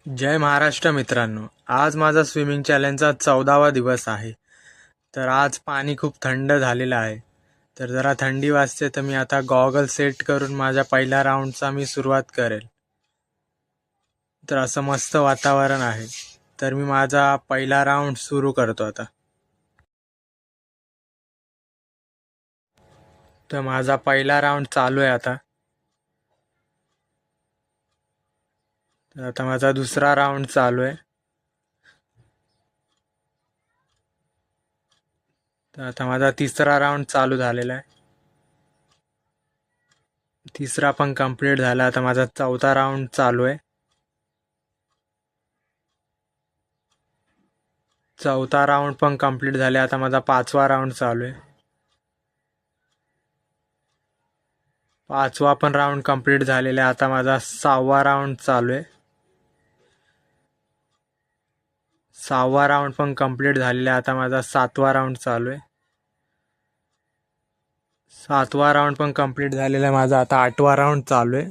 जय महाराष्ट्र मित्रांनो. आज माझा स्विमिंग चॅलेंजचा 14वा दिवस आहे. तर आज पाणी खूप थंड झालेलं आहे. तर जरा थंडी वाजते तर मी आता गॉगल सेट करून माझ्या पहिल्या राऊंडचा मी सुरुवात करेल. तर असं मस्त वातावरण आहे. तर मी माझा पहिला राऊंड सुरू करतो आता. तर माझा पहिला राऊंड चालू आहे आता. तर आता माझा दुसरा राऊंड चालू आहे. तर आता माझा तिसरा राऊंड चालू झालेला आहे. तिसरा पण कंप्लीट झाला. आता माझा चौथा राऊंड चालू आहे. चौथा राऊंड पण कंप्लीट झाले. आता माझा पाचवा राऊंड चालू आहे. पाचवा पण राऊंड कंप्लीट झालेला आहे. आता माझा सहावा राऊंड चालू आहे. सहावा राऊंड पण कंप्लीट झालेला आहे. आता माझा सातवा राऊंड चालू आहे. सातवा राऊंड पण कंप्लीट झालेला आहे माझा. आता आठवा राऊंड चालू आहे.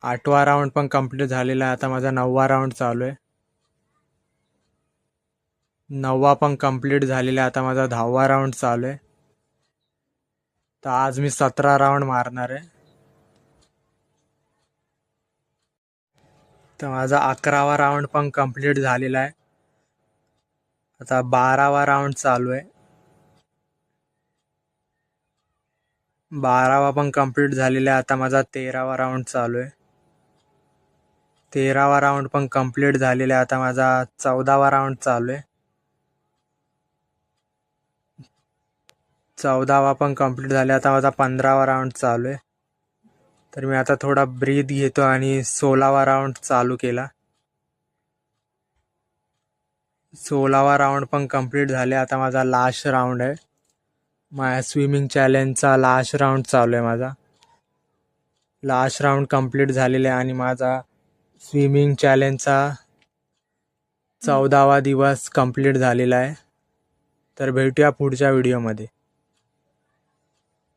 आठवा राऊंड पण कंप्लीट झालेला आहे. आता माझा नववा राऊंड चालू आहे. नववा पण कंप्लीट झालेला आहे. आता माझा 10वा राऊंड चालू आहे. तर आज मी 17 राऊंड मारणार आहे. तर माझा 11वा राऊंड पण कंप्लीट झालेला आहे. आता 12वा राऊंड चालू आहे. 12वा पण कंप्लीट झालेला आहे. आता माझा 13वा राऊंड चालू आहे. 13वा राऊंड पण कंप्लीट झालेला आहे. आता माझा 14वा राऊंड चालू आहे. 14वा पण कंप्लीट झाला. आता माझा 15वा राऊंड चालू आहे. तर मी आता थोडा ब्रीथ घेतो आणि 16वा राऊंड चालू केला. 16वा राऊंड पण कंप्लीट झाले. आता माझा लास्ट राऊंड आहे. माझ्या स्विमिंग चॅलेंजचा लास्ट राऊंड चालू आहे माझा. लास्ट राऊंड कंप्लीट झालेला आहे आणि माझा स्विमिंग चॅलेंजचा 14वा दिवस कंप्लीट झालेला आहे. तर भेटूया पुढच्या व्हिडिओमध्ये.